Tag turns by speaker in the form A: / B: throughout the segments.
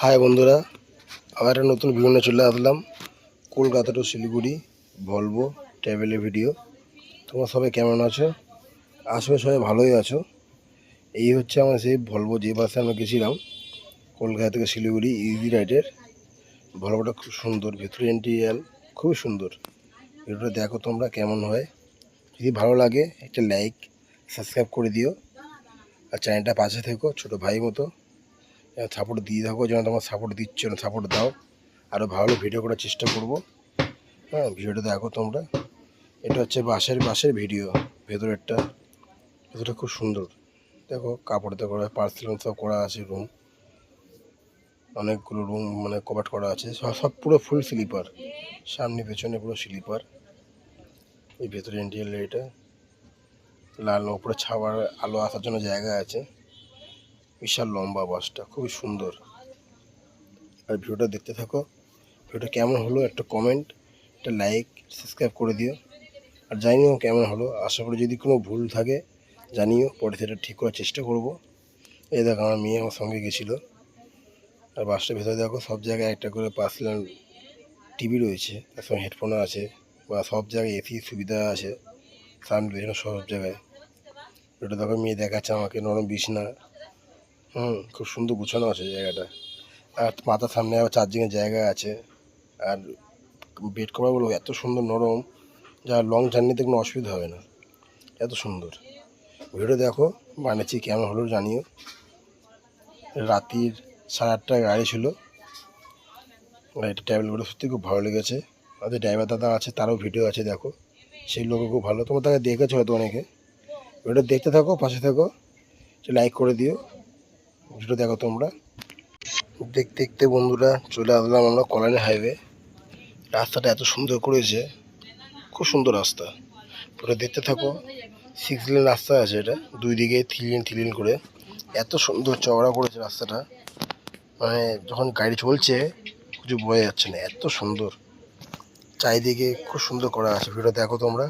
A: High বন্ধুরা, আবার একটা নতুন ভিডিও নিয়ে চলে আসলাম। কলকাতা টু শিলিগুড়ি ভলভো ট্রাভেলের ভিডিও। তোমরা সবাই কেমন আছো? আসলে সবাই ভালোই আছো। এই হচ্ছে আমার সেই ভলভো, যে বাসে আমরা গেছিলাম কলকাতা থেকে শিলিগুড়ি ইজি রাইডের। ভলভোটা খুব সুন্দর, ভেতরে ইন্টেরিয়াল খুবই সুন্দর। ভিডিওটা দেখো তোমরা কেমন হয়। যদি ভালো লাগে একটা লাইক সাবস্ক্রাইব করে দিও, আর চ্যানেলটা পাশে থেকো ছোটো ভাই মতো সাপোর্ট দিয়ে থাকো। যেন তোমার সাপোর্ট দিচ্ছ না, সাপোর্ট দাও, আরও ভালো ভিডিও করার চেষ্টা করব। হ্যাঁ, ভিডিওটা দেখো তোমরা। এটা হচ্ছে বাসের ভিডিও। ভেতরটা খুব সুন্দর। দেখো কাপড় দিয়ে করা, পার্সেল সব করা আছে। রুম অনেকগুলো রুম মানে কভার করা আছে, সব পুরো ফুল স্লিপার, সামনে পেছনে পুরো স্লিপার। এই ভেতরে ইন্টেরিয়ার এটা লাল, উপরে ছাওয়ার আলো আসার জন্য জায়গা আছে। বিশাল লম্বা বাসটা, খুবই সুন্দর। আর ভিডিওটা দেখতে থাকো। ভিডিওটা কেমন হলো একটা কমেন্ট, একটা লাইক সাবস্ক্রাইব করে দিও। আর জানিও কেমন হলো। আশা করি যদি কোনো ভুল থাকে জানিও, পরে সেটা ঠিক করার চেষ্টা করব। এই দেখো আমার মেয়ে আমার সঙ্গে গেছিলো। আর বাসটার ভেতরে দেখো সব জায়গায় একটা করে পার্সোনাল টিভি রয়েছে, তার সঙ্গে হেডফোনও আছে, বা সব জায়গায় এসি সুবিধা আছে সামনে পেছনে সব জায়গায়। ওটা দেখো মেয়ে দেখাচ্ছে আমাকে, নরম বিছনা। খুব সুন্দর গুছানো আছে জায়গাটা। আর মাথার সামনে আবার চার্জিংয়ের জায়গা আছে। আর বেড কভারগুলো এত সুন্দর নরম, যা লং জার্নিতে কোনো অসুবিধা হবে না, এত সুন্দর। ভিডিও দেখো, বানিয়েছি কেমন হলো জানিও। রাত্রির 8:30টায় গাড়ি ছিল। গাড়িটা ট্রাভেল করে সত্যি খুব ভালো লেগেছে। আমাদের ড্রাইভার দাদা আছে, তারও ভিডিও আছে দেখো, সেই লোকও খুব ভালো। তোমরা তাকে দেখেছো হয়তো অনেকে। ভিডিও দেখতে থাকো, পাশে থাকো, লাইক করে দিও। ভিডিও দেখো তোমরা। দেখতে দেখতে বন্ধুরা চলে আসলাম আমরা কল্যাণী হাইওয়ে। রাস্তাটা এত সুন্দর করেছে, খুব সুন্দর রাস্তা। পুরো দেখতে থাকো। 6 লেন রাস্তা আছে, এটা দুই দিকে 3 লেন করে। এত সুন্দর চওড়া করেছে রাস্তাটা, মানে যখন গাড়ি চলছে কিছু বোঝা যাচ্ছে না, এত সুন্দর। চারিদিকে খুব সুন্দর করা আছে। ভিডিও দেখো তোমরা।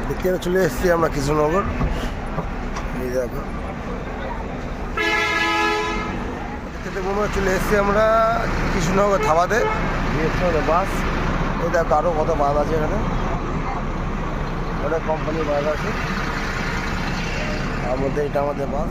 A: দেখতে চলে এসেছি আমরা কৃষ্ণনগর। এই দেখো চলে এসেছি আমরা কৃষ্ণনগর ধাবাতে। বাস, এই দেখো আরও কত বাস আছে এখানে, অনেক কোম্পানির বাস আছে, তার মধ্যে এটা আমাদের বাস।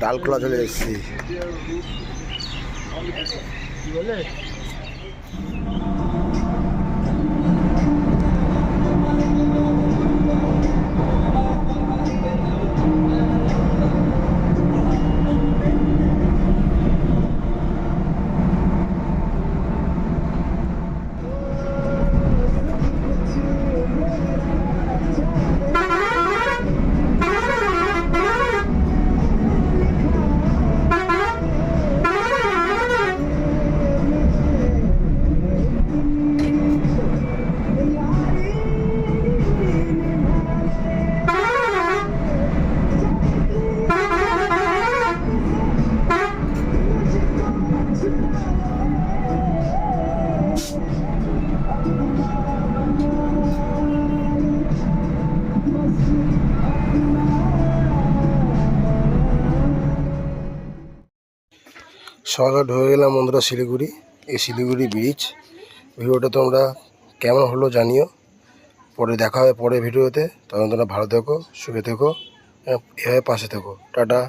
A: তালখোলা চলে এসেছি। সকালে ঢুকে গেলাম বন্ধুরা শিলিগুড়ি। এই শিলিগুড়ি ব্রিজ। ভিডিওটা তোমরা কেমন হলো জানিও। পরে দেখা হবে পরের ভিডিওতে। তখন তোমরা ভালো থেকো, সুখে থেকো, এভাবে পাশে থেকো। টাটা।